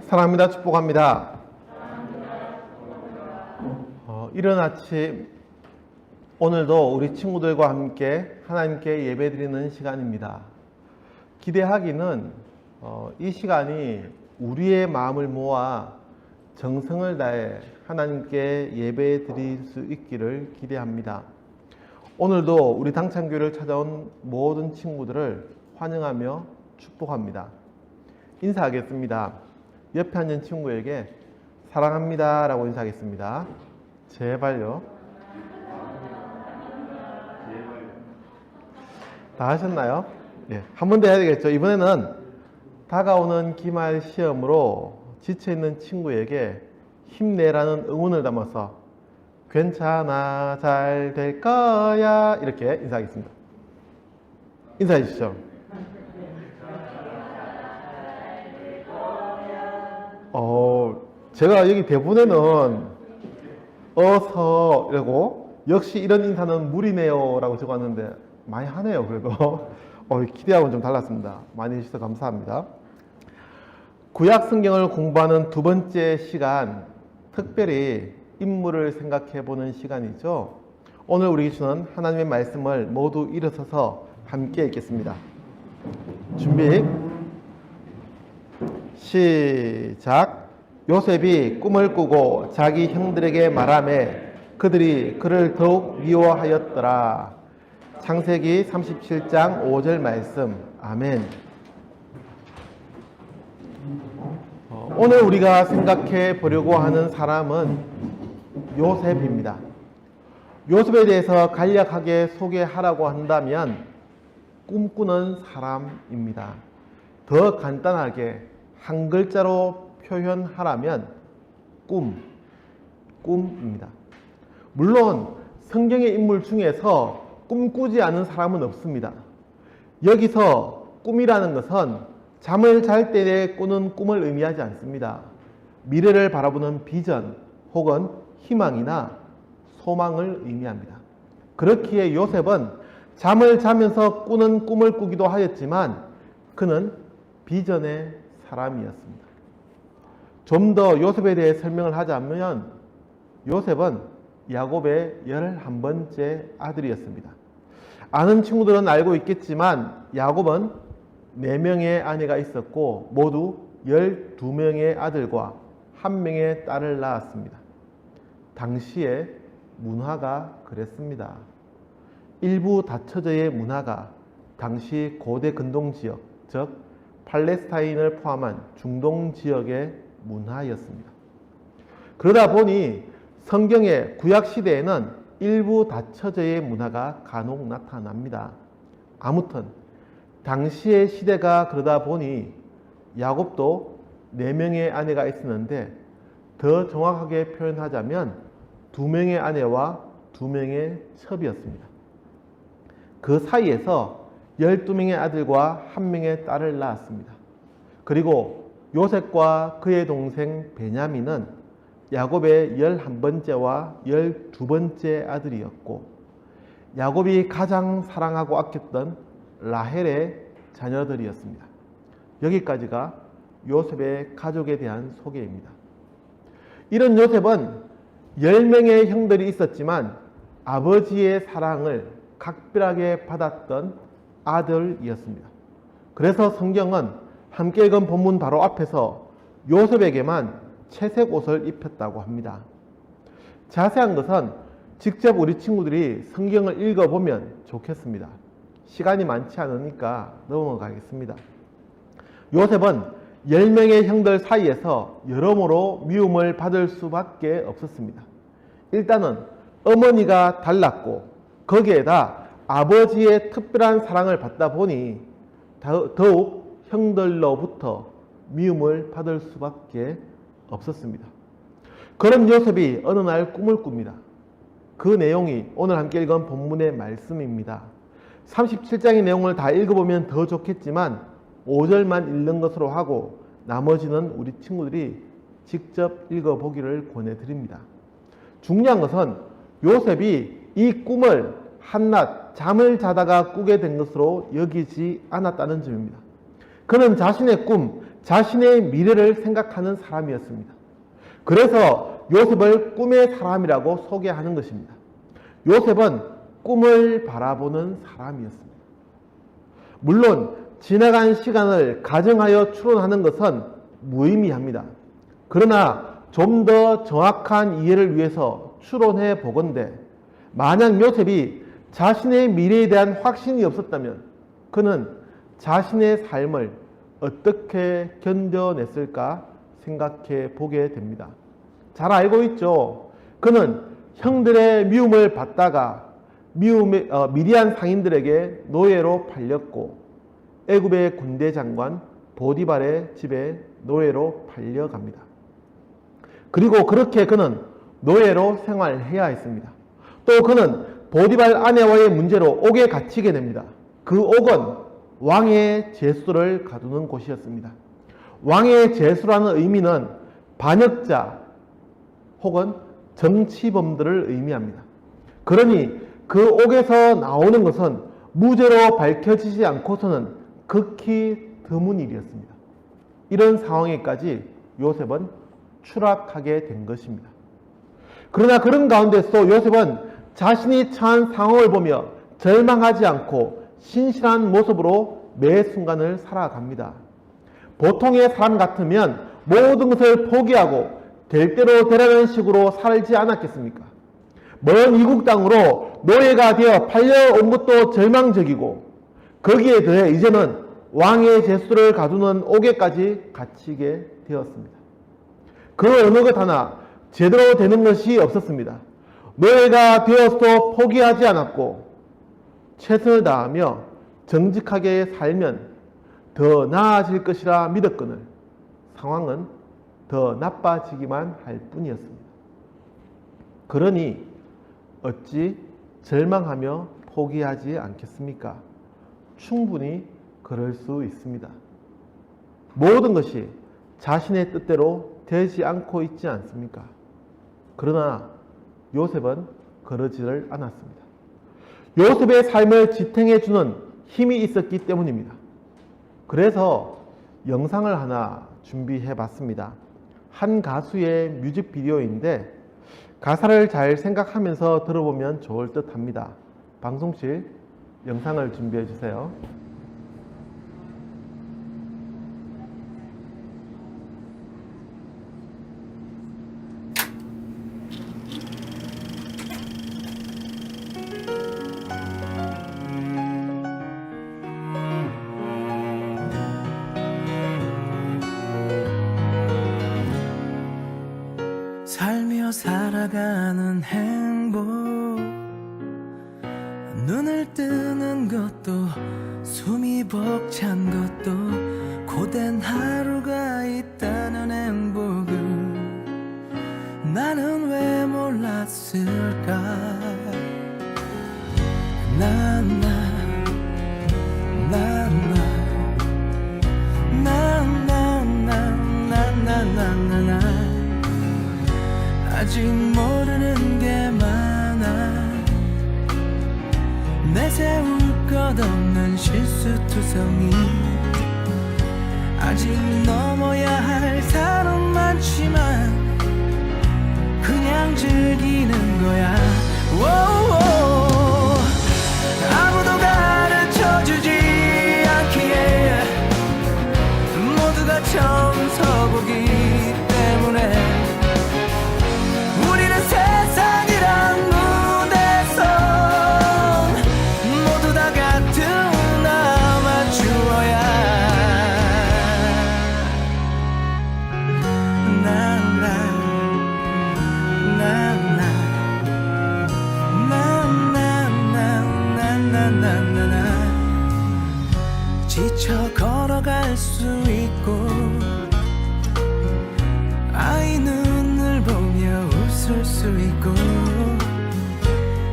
사랑합니다. 축복합니다. 이른 아침 오늘도 우리 친구들과 함께 하나님께 예배드리는 시간입니다. 기대하기는 이 시간이 우리의 마음을 모아 정성을 다해 하나님께 예배드릴 수 있기를 기대합니다. 오늘도 우리 당찬교회를 찾아온 모든 친구들을 환영하며 축복합니다. 인사하겠습니다. 옆에 앉은 친구에게 사랑합니다 라고 인사하겠습니다. 제발요. 다 하셨나요? 네, 한 번 더 해야 되겠죠. 이번에는 다가오는 기말 시험으로 지쳐있는 친구에게 힘내라는 응원을 담아서 괜찮아, 잘 될 거야 이렇게 인사하겠습니다. 인사해 주시죠. 제가 여기 대본에는 어서 이러고 역시 이런 인사는 무리네요 라고 적었는데 많이 하네요. 그래도 기대하고는 좀 달랐습니다. 많이 해주셔서 감사합니다. 구약 성경을 공부하는 두 번째 시간, 특별히 인물을 생각해 보는 시간이죠. 오늘 우리에게 주는 하나님의 말씀을 모두 일어서서 함께 읽겠습니다. 준비 시작. 요셉이 꿈을 꾸고 자기 형들에게 말하매 그들이 그를 더욱 미워하였더라. 창세기 37장 5절 말씀. 아멘. 오늘 우리가 생각해 보려고 하는 사람은 요셉입니다. 요셉에 대해서 간략하게 소개하라고 한다면 꿈꾸는 사람입니다. 더 간단하게 한 글자로 표현하라면 꿈입니다. 물론 성경의 인물 중에서 꿈꾸지 않은 사람은 없습니다. 여기서 꿈이라는 것은 잠을 잘 때 꾸는 꿈을 의미하지 않습니다. 미래를 바라보는 비전 혹은 희망이나 소망을 의미합니다. 그렇기에 요셉은 잠을 자면서 꾸는 꿈을 꾸기도 하였지만 그는 비전의 사람이었습니다. 좀 더 요셉에 대해 설명을 하자면 요셉은 야곱의 11번째 아들이었습니다. 아는 친구들은 알고 있겠지만 야곱은 4명의 아내가 있었고 모두 12명의 아들과 1명의 딸을 낳았습니다. 당시의 문화가 그랬습니다. 일부 다처제의 문화가 당시 고대 근동지역, 즉 팔레스타인을 포함한 중동 지역의 문화였습니다. 그러다 보니 성경의 구약시대에는 일부 다처제의 문화가 간혹 나타납니다. 아무튼 당시의 시대가 그러다 보니 야곱도 4명의 아내가 있었는데 더 정확하게 표현하자면 2명의 아내와 2명의 첩이었습니다. 그 사이에서 12명의 아들과 1명의 딸을 낳았습니다. 그리고 요셉과 그의 동생 베냐민은 야곱의 11번째와 12번째 아들이었고 야곱이 가장 사랑하고 아꼈던 라헬의 자녀들이었습니다. 여기까지가 요셉의 가족에 대한 소개입니다. 이런 요셉은 10명의 형들이 있었지만 아버지의 사랑을 각별하게 받았던 아들이었습니다. 그래서 성경은 함께 읽은 본문 바로 앞에서 요셉에게만 채색 옷을 입혔다고 합니다. 자세한 것은 직접 우리 친구들이 성경을 읽어보면 좋겠습니다. 시간이 많지 않으니까 넘어가겠습니다. 요셉은 10명의 형들 사이에서 여러모로 미움을 받을 수밖에 없었습니다. 일단은 어머니가 달랐고 거기에다 아버지의 특별한 사랑을 받다 보니 더욱 형들로부터 미움을 받을 수밖에 없었습니다. 그런 요셉이 어느 날 꿈을 꿉니다. 그 내용이 오늘 함께 읽은 본문의 말씀입니다. 37장의 내용을 다 읽어보면 더 좋겠지만 5절만 읽는 것으로 하고 나머지는 우리 친구들이 직접 읽어보기를 권해드립니다. 중요한 것은 요셉이 이 꿈을 한낮 잠을 자다가 꾸게 된 것으로 여기지 않았다는 점입니다. 그는 자신의 꿈, 자신의 미래를 생각하는 사람이었습니다. 그래서 요셉을 꿈의 사람이라고 소개하는 것입니다. 요셉은 꿈을 바라보는 사람이었습니다. 물론 지나간 시간을 가정하여 추론하는 것은 무의미합니다. 그러나 좀 더 정확한 이해를 위해서 추론해 보건대 만약 요셉이 자신의 미래에 대한 확신이 없었다면 그는 자신의 삶을 어떻게 견뎌냈을까 생각해 보게 됩니다. 잘 알고 있죠. 그는 형들의 미움을 받다가 미디안 상인들에게 노예로 팔렸고 애굽의 군대 장관 보디발의 집에 노예로 팔려갑니다. 그리고 그렇게 그는 노예로 생활해야 했습니다. 또 그는 보디발 아내와의 문제로 옥에 갇히게 됩니다. 그 옥은 왕의 제수를 가두는 곳이었습니다. 왕의 제수라는 의미는 반역자 혹은 정치범들을 의미합니다. 그러니 그 옥에서 나오는 것은 무죄로 밝혀지지 않고서는 극히 드문 일이었습니다. 이런 상황에까지 요셉은 추락하게 된 것입니다. 그러나 그런 가운데서 요셉은 자신이 처한 상황을 보며 절망하지 않고 신실한 모습으로 매 순간을 살아갑니다. 보통의 사람 같으면 모든 것을 포기하고 될 대로 되라는 식으로 살지 않았겠습니까? 먼 이국 땅으로 노예가 되어 팔려온 것도 절망적이고 거기에 더해 이제는 왕의 제수를 가두는 옥에까지 갇히게 되었습니다. 그 어느 것 하나 제대로 되는 것이 없었습니다. 노예가 되어서도 포기하지 않았고 최선을 다하며 정직하게 살면 더 나아질 것이라 믿었거늘 상황은 더 나빠지기만 할 뿐이었습니다. 그러니 어찌 절망하며 포기하지 않겠습니까? 충분히 그럴 수 있습니다. 모든 것이 자신의 뜻대로 되지 않고 있지 않습니까? 그러나 요셉은 그러지를 않았습니다. 요셉의 삶을 지탱해주는 힘이 있었기 때문입니다. 그래서 영상을 하나 준비해 봤습니다. 한 가수의 뮤직비디오인데 가사를 잘 생각하면서 들어보면 좋을 듯 합니다. 방송실 영상을 준비해 주세요. 살며 살아가는 행복 눈을 뜨는 것도 숨이 벅찬 것도 고된 하루가 있다는 행복을 나는 왜 몰랐을까 아직 모르는 게 많아 내세울 것 없는 실수투성이 아직 넘어야 할 산은 많지만 그냥 즐기는 거야 오오. 아무도 가르쳐주지 않기에 모두가 처음 서보기 때문에 우리는 세상이란 무대선 모두 다 같은 아마추어야 지쳐 걸어갈 수 있고 아이 눈을 보며 웃을 수 있고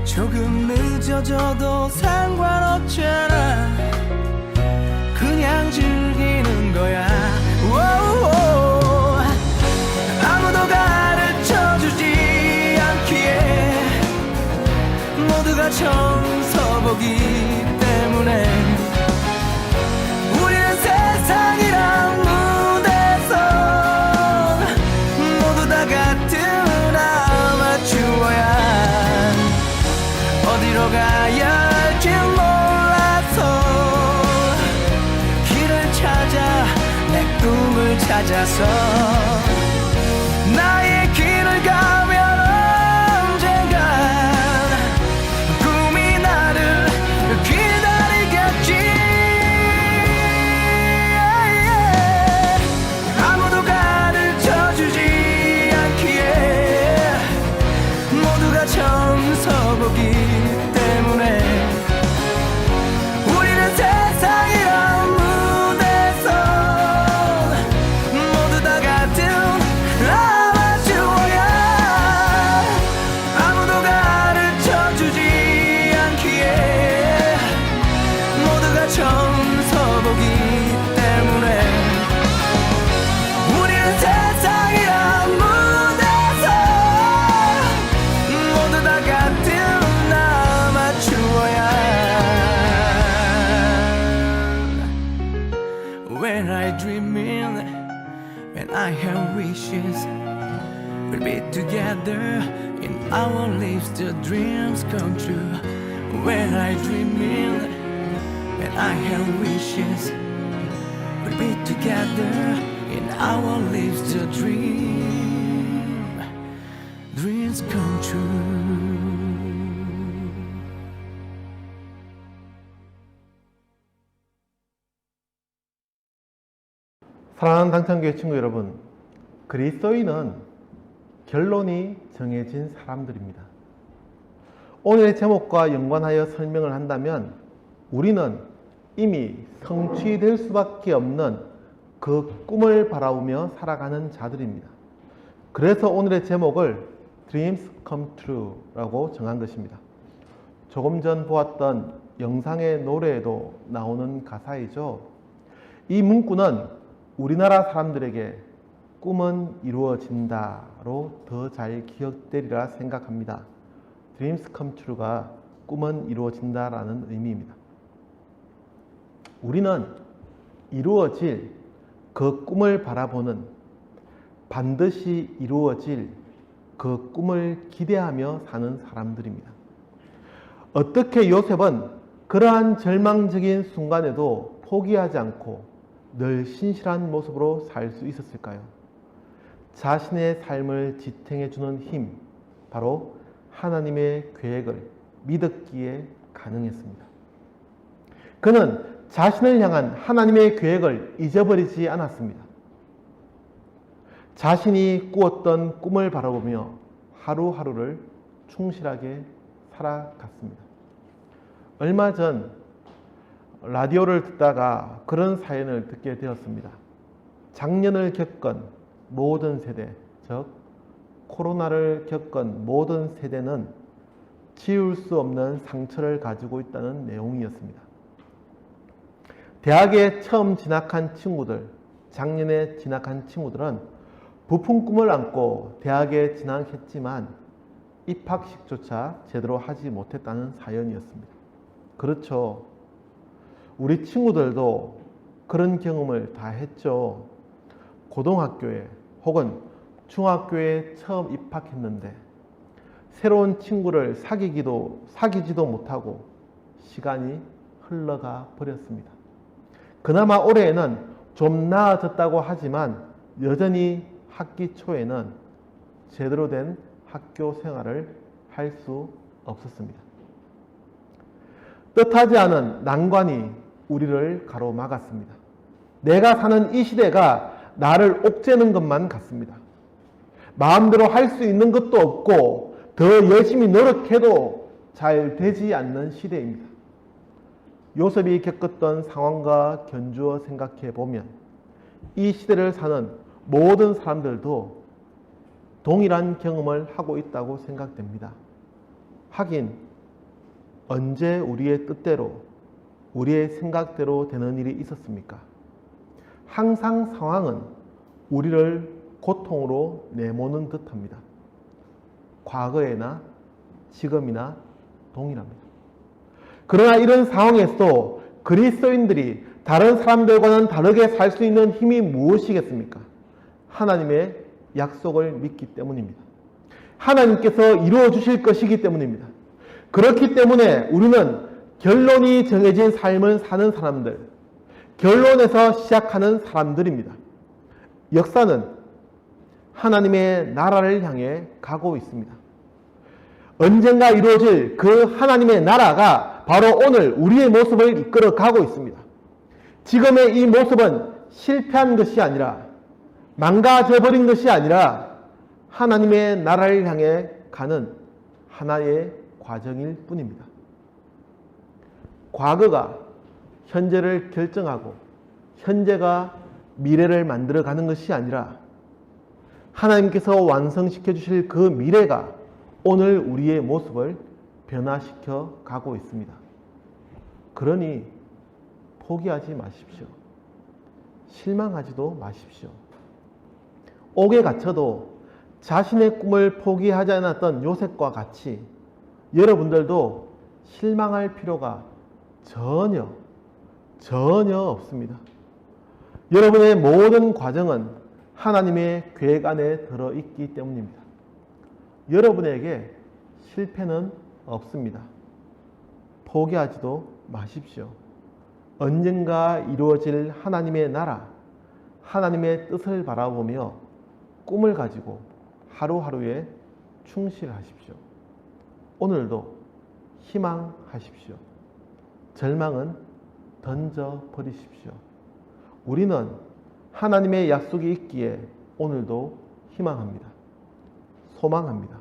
조금 늦어져도 상관없잖아 그냥 즐기는 거야 오오. 아무도 가르쳐주지 않기에 모두가 처음 서보기 때문에 우리는 세상이란 무대 찾아 내 꿈을 찾아서 나의 길을 가면 언젠간 꿈이 나를 기다리겠지. 아무도 가르쳐주지 않기에 모두가 처음 서보기 때문에 우리는 세상이란 무대에서 모두 다 같은 아마추어야. 아무도 가르쳐주지 않기에 모두가 처음 서보기 때문에 우리는 세상이란 무대에서 모두 다 같은 아마추어야. When I dreaming, when I have wishes, we'll be together in our lives, the dreams come true. When I dreaming, when I have wishes, we'll be together in our lives, the dreams come true. 사랑하는 당찬교회 친구 여러분, 그리스도인은 결론이 정해진 사람들입니다. 오늘의 제목과 연관하여 설명을 한다면 우리는 이미 성취될 수밖에 없는 그 꿈을 바라보며 살아가는 자들입니다. 그래서 오늘의 제목을 Dreams Come True 라고 정한 것입니다. 조금 전 보았던 영상의 노래에도 나오는 가사이죠. 이 문구는 우리나라 사람들에게 꿈은 이루어진다로 더 잘 기억되리라 생각합니다. Dreams come true가 꿈은 이루어진다라는 의미입니다. 우리는 이루어질 그 꿈을 바라보는, 반드시 이루어질 그 꿈을 기대하며 사는 사람들입니다. 어떻게 요셉은 그러한 절망적인 순간에도 포기하지 않고 늘 신실한 모습으로 살 수 있었을까요? 자신의 삶을 지탱해주는 힘, 바로 하나님의 계획을 믿었기에 가능했습니다. 그는 자신을 향한 하나님의 계획을 잊어버리지 않았습니다. 자신이 꾸었던 꿈을 바라보며 하루하루를 충실하게 살아갔습니다. 얼마 전 라디오를 듣다가 그런 사연을 듣게 되었습니다. 작년을 겪은 모든 세대, 즉 코로나를 겪은 모든 세대는 지울 수 없는 상처를 가지고 있다는 내용이었습니다. 대학에 처음 진학한 친구들, 작년에 진학한 친구들은 부푼 꿈을 안고 대학에 진학했지만 입학식조차 제대로 하지 못했다는 사연이었습니다. 그렇죠. 우리 친구들도 그런 경험을 다 했죠. 고등학교에 혹은 중학교에 처음 입학했는데 새로운 친구를 사귀지도 못하고 시간이 흘러가 버렸습니다. 그나마 올해에는 좀 나아졌다고 하지만 여전히 학기 초에는 제대로 된 학교 생활을 할 수 없었습니다. 뜻하지 않은 난관이 우리를 가로막았습니다. 내가 사는 이 시대가 나를 옥죄는 것만 같습니다. 마음대로 할 수 있는 것도 없고 더 열심히 노력해도 잘 되지 않는 시대입니다. 요셉이 겪었던 상황과 견주어 생각해 보면 이 시대를 사는 모든 사람들도 동일한 경험을 하고 있다고 생각됩니다. 하긴 언제 우리의 뜻대로, 우리의 생각대로 되는 일이 있었습니까? 항상 상황은 우리를 고통으로 내모는 듯합니다. 과거에나 지금이나 동일합니다. 그러나 이런 상황에서도 그리스도인들이 다른 사람들과는 다르게 살 수 있는 힘이 무엇이겠습니까? 하나님의 약속을 믿기 때문입니다. 하나님께서 이루어 주실 것이기 때문입니다. 그렇기 때문에 우리는 결론이 정해진 삶을 사는 사람들, 결론에서 시작하는 사람들입니다. 역사는 하나님의 나라를 향해 가고 있습니다. 언젠가 이루어질 그 하나님의 나라가 바로 오늘 우리의 모습을 이끌어 가고 있습니다. 지금의 이 모습은 실패한 것이 아니라, 망가져버린 것이 아니라 하나님의 나라를 향해 가는 하나의 과정일 뿐입니다. 과거가 현재를 결정하고 현재가 미래를 만들어 가는 것이 아니라 하나님께서 완성시켜 주실 그 미래가 오늘 우리의 모습을 변화시켜 가고 있습니다. 그러니 포기하지 마십시오. 실망하지도 마십시오. 옥에 갇혀도 자신의 꿈을 포기하지 않았던 요셉과 같이 여러분들도 실망할 필요가 전혀 없습니다. 여러분의 모든 과정은 하나님의 계획 안에 들어있기 때문입니다. 여러분에게 실패는 없습니다. 포기하지도 마십시오. 언젠가 이루어질 하나님의 나라, 하나님의 뜻을 바라보며 꿈을 가지고 하루하루에 충실하십시오. 오늘도 희망하십시오. 절망은 던져버리십시오. 우리는 하나님의 약속이 있기에 오늘도 희망합니다. 소망합니다.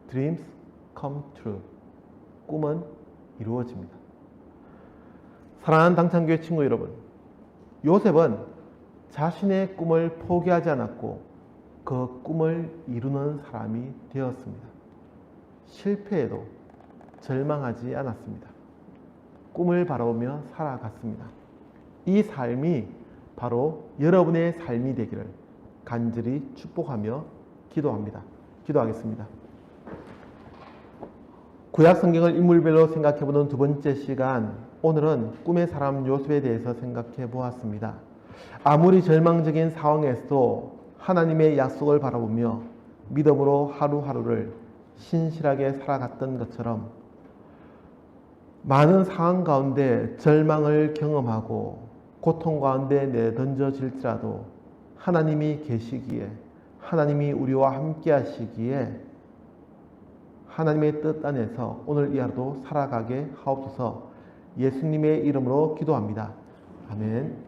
Dreams come true. 꿈은 이루어집니다. 사랑하는 당찬교회 친구 여러분, 요셉은 자신의 꿈을 포기하지 않았고 그 꿈을 이루는 사람이 되었습니다. 실패에도 절망하지 않았습니다. 꿈을 바라보며 살아갔습니다. 이 삶이 바로 여러분의 삶이 되기를 간절히 축복하며 기도합니다. 기도하겠습니다. 구약 성경을 인물별로 생각해보는 두 번째 시간, 오늘은 꿈의 사람 요셉에 대해서 생각해 보았습니다. 아무리 절망적인 상황에서도 하나님의 약속을 바라보며 믿음으로 하루하루를 신실하게 살아갔던 것처럼 많은 상황 가운데 절망을 경험하고 고통 가운데 내던져질지라도 하나님이 계시기에, 하나님이 우리와 함께 하시기에 하나님의 뜻 안에서 오늘 이 하루도 살아가게 하옵소서. 예수님의 이름으로 기도합니다. 아멘.